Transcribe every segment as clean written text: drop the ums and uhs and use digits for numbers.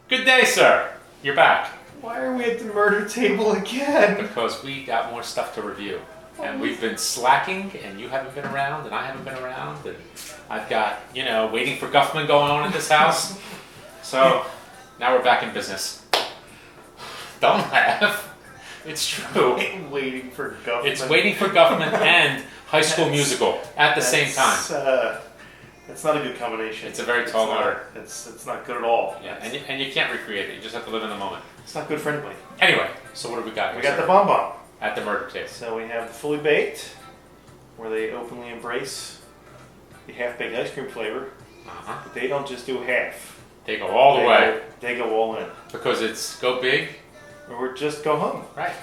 Good day, sir. You're back. Why are we at the murder table again? Because we got more stuff to review. And we've been slacking, and you haven't been around, and I haven't been around, and I've got, waiting for Guffman going on in this house. So, now we're back in business. Don't laugh. It's true. Waiting for Guffman. It's Waiting for Guffman and High School Musical at the same time. It's not a good combination. It's a very tall order. It's not good at all. Yeah, and you can't recreate it. You just have to live in the moment. It's not good for anybody. Anyway, so what have we got here? We got the Bom Bom. At the murder table. So we have the Fully Baked, where they openly embrace the half-baked ice cream flavor. But they don't just do half. They go all the way. They go all in. Because it's go big. Or just go home. Right.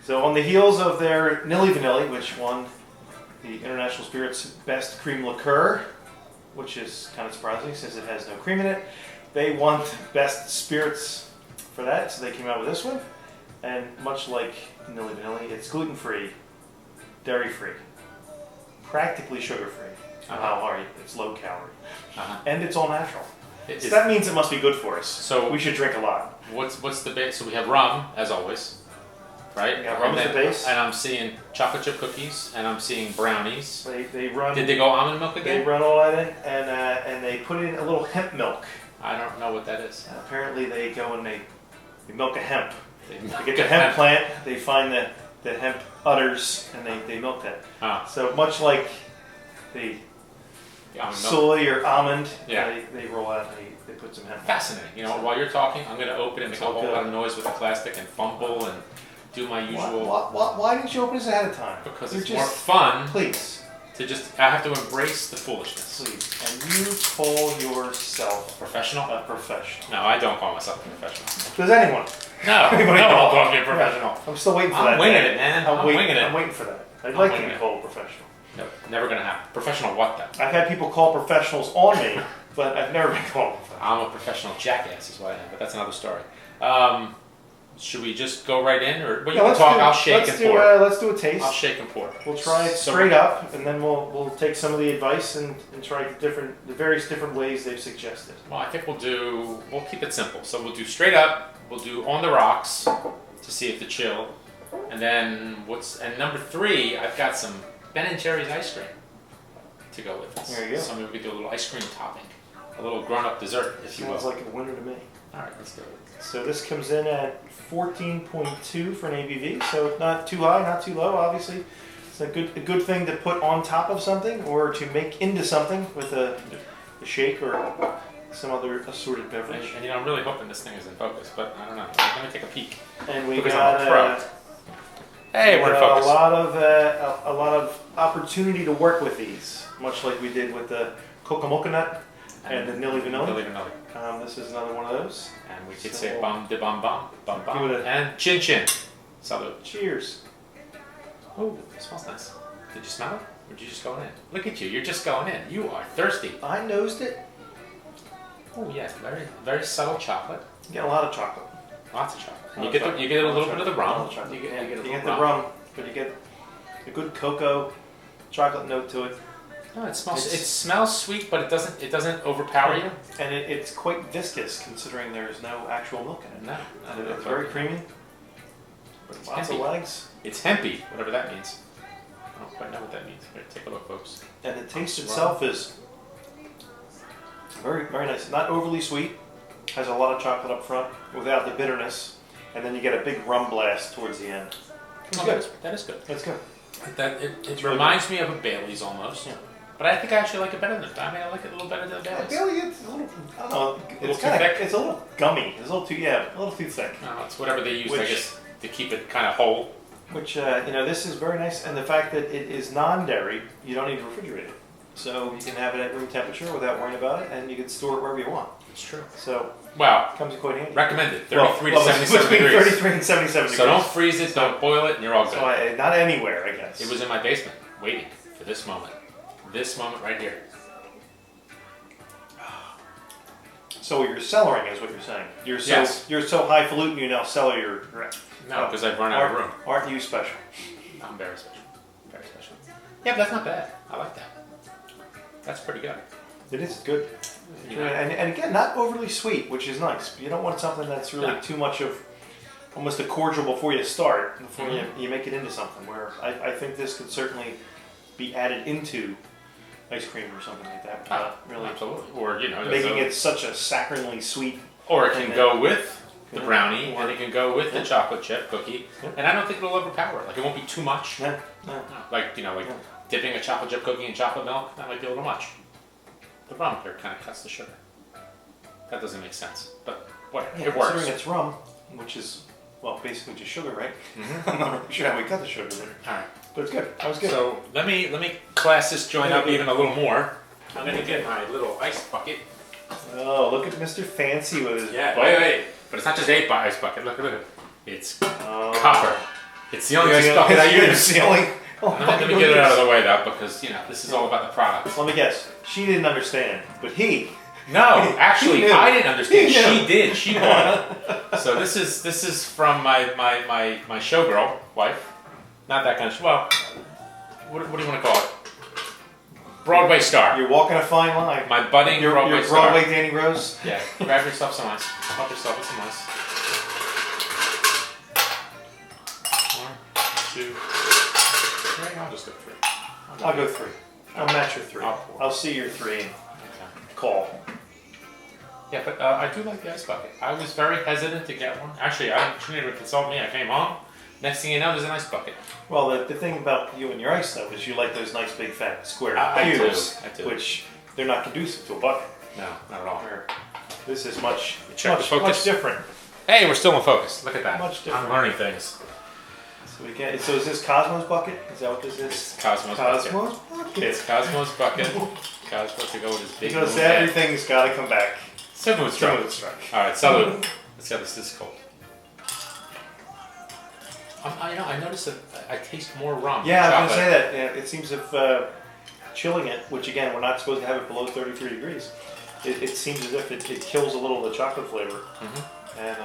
So on the heels of their Nilly Vanilli, which won the International Spirits Best Cream Liqueur, which is kind of surprising since it has no cream in it, they won Best Spirits for that, so they came out with this one. And much like Nilly Vanilli, it's gluten-free, dairy-free, practically sugar-free. How are you? It's low-calorie. And it's all natural. So that means it must be good for us. So we should drink a lot. What's the base? So we have rum, as always, right? Yeah, rum is the base. And I'm seeing chocolate chip cookies, and I'm seeing brownies. They run. Did they go almond milk again? They run all that in, and they put in a little hemp milk. I don't know what that is. Apparently they go and they milk a hemp. They get the hemp hemp plant, they find the hemp udders, and they milk that. So much like the soy or almond, they roll out and they put some hemp. Fascinating. While you're talking, I'm going to open it and make a whole lot of noise with the plastic and fumble and do my usual... Why didn't you open this ahead of time? Because it's more fun. Please. I have to embrace the foolishness. Please. And you call yourself... Professional? A professional. No, I don't call myself a professional. Does anyone? No, I'll call me a professional. I'm still waiting for that. I'm winging it, man. I'm winging it. I'm waiting for that. I'd like to be called a professional. No, never going to happen. Professional what, though? I've had people call professionals on me, but I've never been called a professional. I'm a professional jackass is what I am, but that's another story. Should we just go right in? Or you can talk, I'll shake and pour. Let's do a taste. I'll shake and pour. We'll try it straight up, and then we'll take some of the advice and try the various different ways they've suggested. Well, I think we'll keep it simple. So we'll do straight up, we'll do on the rocks to see if the chill, and then number 3, I've got some Ben & Jerry's ice cream to go with this. There you go. So maybe we could do a little ice cream topping, a little grown-up dessert, if you will. Sounds like a winner to me. All right, let's do it. So this comes in at 14.2 for an ABV, so not too high, not too low, obviously. It's a good thing to put on top of something or to make into something with a shake or some other assorted beverage. And I'm really hoping this thing is in focus, but I don't know. Let me take a peek. And we got hey, we're in focus. A lot of opportunity to work with these, much like we did with the Coconut and the Nilly Vanilli. This is another one of those. And we could say bum de bum bum, bum bum. And chin chin. Salute. Cheers. Oh, it smells nice. Did you smell it? Or did you just go in? Look at you, you're just going in. You are thirsty. I nosed it. Oh yes, very, very subtle chocolate. You get a lot of chocolate. Lots of chocolate. And you get a little bit of the rum. You get the rum, but you get a good cocoa chocolate note to it. No, it smells sweet, but it doesn't overpower you. And it's quite viscous considering there's no actual milk in it. No, it's very creamy. Lots of legs. It's hempy, whatever that means. I don't quite know what that means. Here, take a look, folks. And the taste itself is very, very nice. Not overly sweet. Has a lot of chocolate up front without the bitterness, and then you get a big rum blast towards the end. It's good. That is good. That's good. It reminds me of a Bailey's almost. Yeah. But I think I actually like it better than that. I mean, I like it a little better than Bailey's. Bailey, it's a little, I don't know, it's a little gummy. It's a little too thick. No, it's whatever they use, I guess, to keep it kind of whole. Which, this is very nice, and the fact that it is non-dairy, you don't need to refrigerate it. So you can have it at room temperature without worrying about it, and you can store it wherever you want. It's true. So, wow, comes in quite handy. Recommended, 33 to 77 degrees. 33 and 77 degrees. So don't freeze it, don't boil it, and you're all good. So not anywhere, I guess. It was in my basement, waiting for this moment. This moment right here. So you're cellaring is what you're saying. You're so highfalutin you now cellar your... No, because I've run out of room. Aren't you special? I'm very special. Very special. Yeah, but that's not bad. I like that. That's pretty good. It is good. You know? And again, not overly sweet, which is nice. You don't want something that's really too much of almost a cordial before you start, before you make it into something. Where I think this could certainly be added into ice cream or something like that. Without really, absolutely. Or making it such a saccharinely sweet. Or it can go with the brownie, and it can go with the chocolate chip cookie. And I don't think it'll overpower it. Like it won't be too much. No. Like dipping a chocolate chip cookie in chocolate milk, that might be a little much. The rum here kind of cuts the sugar. That doesn't make sense, but whatever. It works. Considering it's rum, which is basically just sugar, right? I'm not really sure how we cut the sugar there. All right. But it's good. That was good. So let me class this joint up even a little more. I'm gonna get my little ice bucket. Oh, look at Mr. Fancy with his bucket. Wait. But it's not just a ice bucket. Look at it. It's copper. It's the only ice bucket I use. It's the only. Let me get it out of the way though, because this is all about the product. Let me guess. She didn't understand, but he. No, actually, I didn't understand. She did. She bought it. So this is from my showgirl wife. Not that kind of. Well, what do you want to call it? Broadway star. You're walking a fine line. My budding Broadway star. Broadway Danny Rose. Yeah. Grab yourself some ice. Help yourself with some ice. 1, 2, 3. I'll just go 3. I'll go 3. I'll match your 3. I'll see your 3 and call. Yeah, but I do like the ice bucket. I was very hesitant to get one. Actually, she didn't even consult me. I came home. Next thing you know, there's an ice bucket. Well, the thing about you and your ice, though, is you like those nice big fat square cubes, which they're not conducive to a bucket. No, not at all. This is much different. Hey, we're still in focus. Look at that. Much different. I'm learning things. So is this Cosmo's bucket? Is that what this is? It's Cosmo's bucket. It's Cosmo's bucket. Cosmo to go with his big because everything's got to come back. Smooth struck. All right, salute. Let's see how this is cold. I noticed that I taste more rum. Yeah, I was going to say that. Yeah, it seems if chilling it, which again, we're not supposed to have it below 33 degrees, it seems as if it kills a little of the chocolate flavor. And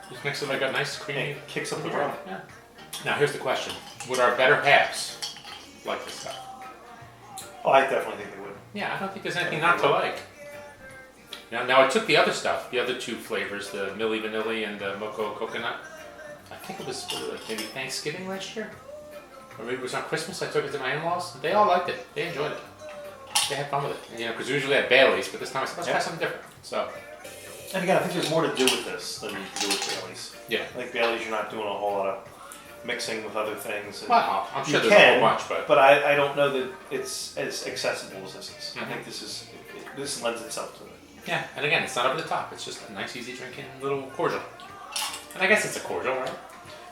just makes it like a nice creamy. It kicks up the rum. Yeah. Now here's the question: would our better halves like this stuff? Oh, I definitely think they would. Yeah, I don't think there's anything not to like. Now I took the other stuff, the other 2 flavors, the Milli Vanilli and the Mocha Coconut. I think it was like maybe Thanksgiving last year, or maybe it was on Christmas. I took it to my in-laws. They all liked it. They enjoyed it. They had fun with it. Because we usually have Baileys, but this time I said let's try something different. So. And again, I think there's more to do with this than you can do with Baileys. Yeah. Like Baileys, you're not doing a whole lot of mixing with other things. Well, I'm sure there's a whole bunch, but I don't know that it's as accessible as this is. I think this lends itself to it. Yeah, and again, it's not over the top. It's just a nice, easy drinking little cordial. And I guess it's a cordial, right?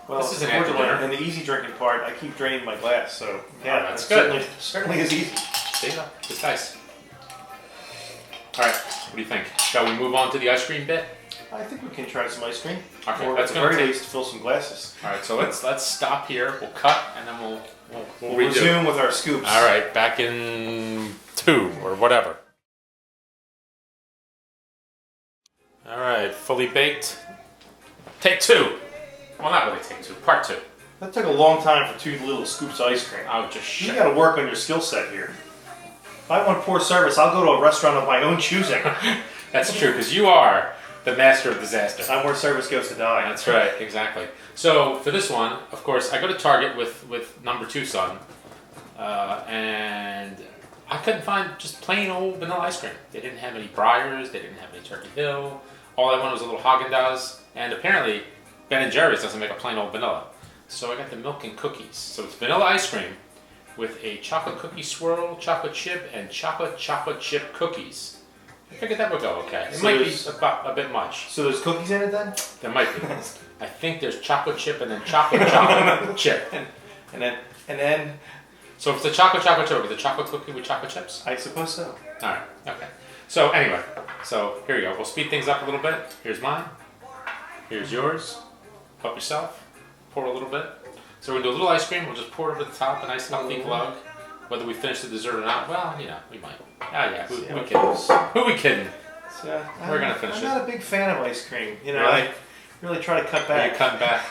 Well, this is a cordial, and the easy drinking part, I keep draining my glass, so yeah, that's good. Certainly is easy. See, it's nice. All right, what do you think? Shall we move on to the ice cream bit? I think we can try some ice cream. Okay, or at the very least, fill some glasses. All right, so let's stop here. We'll cut, and then we'll resume with our scoops. All right, back in 2 or whatever. All right, fully baked. Take 2. Well, not really take 2. Part 2. That took a long time for 2 little scoops of ice cream. Oh, just You got to work on your skill set here. If I want poor service, I'll go to a restaurant of my own choosing. That's true, because you are the master of disaster. I'm where service goes to die. That's right, exactly. So for this one, of course, I go to Target with number 2 son, and I couldn't find just plain old vanilla ice cream. They didn't have any Breyers, they didn't have any Turkey Hill. All I wanted was a little Haagen-Dazs, and apparently Ben & Jerry's doesn't make a plain old vanilla. So I got the milk and cookies. So it's vanilla ice cream with a chocolate cookie swirl, chocolate chip, and chocolate chip cookies. I figured that would go okay. It might be a bit much. So there's cookies in it then? There might be. I think there's chocolate chip and then chocolate chip. And then. So if it's a chocolate chip, is it a chocolate cookie with chocolate chips? I suppose so. All right. Okay. So anyway, here you go. We'll speed things up a little bit. Here's mine. Here's yours. Help yourself. Pour a little bit. So we're gonna do a little ice cream. We'll just pour it over the top, a nice healthy glug. Whether we finish the dessert or not, well, we might. Yeah. Who we kidding? Who we kidding? We're gonna finish it. I'm not a big fan of ice cream. Really? I really try to cut back. You're cutting back.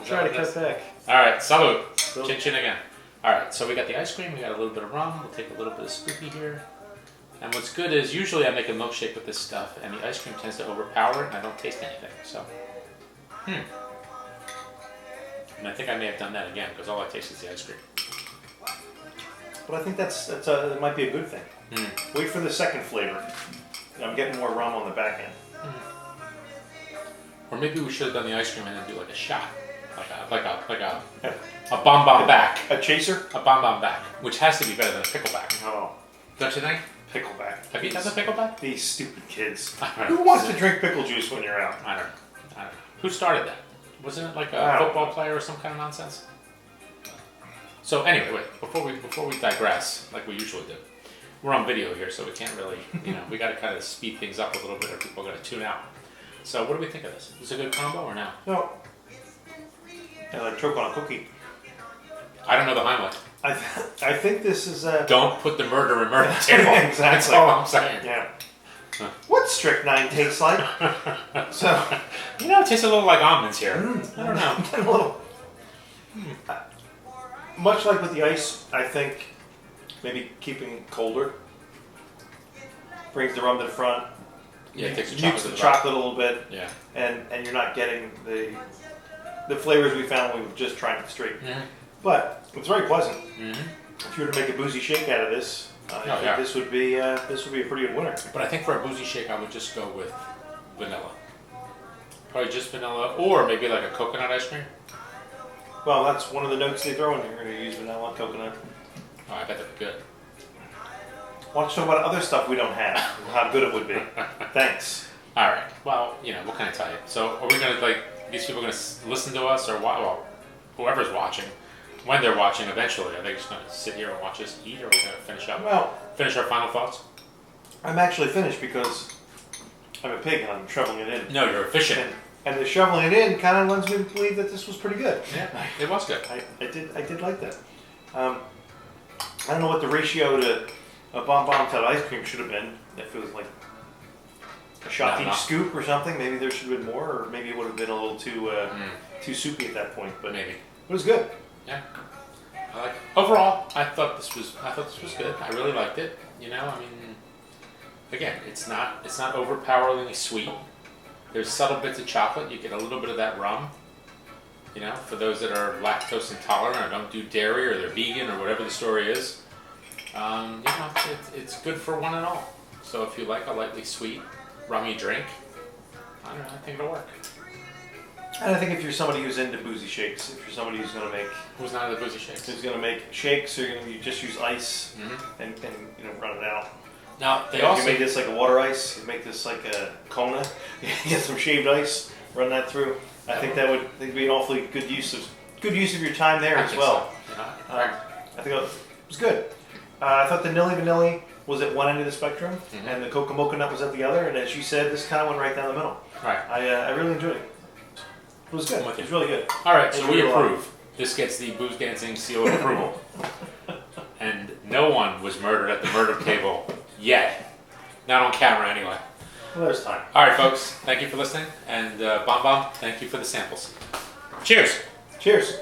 Try to cut back. All right, salute. Chin chin again. All right, so we got the ice cream. We got a little bit of rum. We'll take a little bit of scoopy here. And what's good is usually I make a milkshake with this stuff, and the ice cream tends to overpower it, and I don't taste anything. So, and I think I may have done that again because all I taste is the ice cream. But I think that might be a good thing. Wait for the second flavor. I'm getting more rum on the back end. Or maybe we should have done the ice cream and then do like a shot, like a Bom Bom back. A chaser? A Bom Bom back, which has to be better than a pickleback. Oh, Don't you think? pickleback. Have you done the pickleback? These stupid kids. I don't Who know. wants to drink pickle juice when you're out? I don't know. Who started that? Wasn't it like a football player or some kind of nonsense? So anyway, wait, before we digress, like we usually do, we're on video here, so we can't really, we got to kind of speed things up a little bit or people are going to tune out. So what do we think of this? Is this a good combo or no? No. I like choke on a cookie. I don't know the Heimlich. I think this is a... Don't put the murder in murder table. Exactly. That's all I'm saying. Yeah. What's strychnine taste like? So, it tastes a little like almonds here. I don't know. A little. Much like with the ice, I think maybe keeping colder brings the rum to the front. Yeah, it takes the Mutes the chocolate a little bit. Yeah. And you're not getting the flavors we found when we were just trying it straight. But it's very pleasant. If you were to make a boozy shake out of this, I think this would be a pretty good winner. But I think for a boozy shake, I would just go with vanilla. Probably just vanilla, or maybe like a coconut ice cream. Well, that's one of the notes they throw in here. We're going to use vanilla, coconut. Oh, I bet that'd be good. Why don't you talk about other stuff we don't have, how good it would be. Thanks. All right. Well, what can I tell you? So, are we going to, these people going to listen to us, or whoever's watching, when they're watching eventually, are they just going to sit here and watch us eat, or are we going to finish up? Well, finish our final thoughts? I'm actually finished because I'm a pig and I'm shoveling it in. No, you're efficient. And the shoveling it in kind of lends me to believe that this was pretty good. Yeah, it was good. I did like that. I don't know what the ratio to a Bom Bom to ice cream should have been. If it was like a shot each scoop or something, maybe there should have been more, or maybe it would have been a little too soupy at that point. But maybe it was good. Yeah, I like it. Overall, I thought this was good. I really liked it. Again, it's not overpoweringly sweet. There's subtle bits of chocolate. You get a little bit of that rum. For those that are lactose intolerant or don't do dairy or they're vegan or whatever the story is, it's good for one and all. So if you like a lightly sweet, rummy drink, I don't know, I think it'll work. And I think if you're somebody who's into boozy shakes, if you're somebody who's going to make... Who's not into boozy shakes? Who's going to make shakes, or you just use ice and run it out. Now, if you make this like a water ice, you make this like a Kona, you get some shaved ice, run that through. I think that would be an awfully good use of your time there as well. So. I think it was good. I thought the Nilly Vanilli was at one end of the spectrum, and the Coca Mocha Nut was at the other. And as you said, this kind of went right down the middle. Right. I really enjoyed it. It was good. It was really good. All right, so we approve. This gets the Boozedancing seal of approval. And no one was murdered at the murder table yet. Not on camera, anyway. Well, there's time. All right, folks. Thank you for listening. And Bom Bom, thank you for the samples. Cheers. Cheers.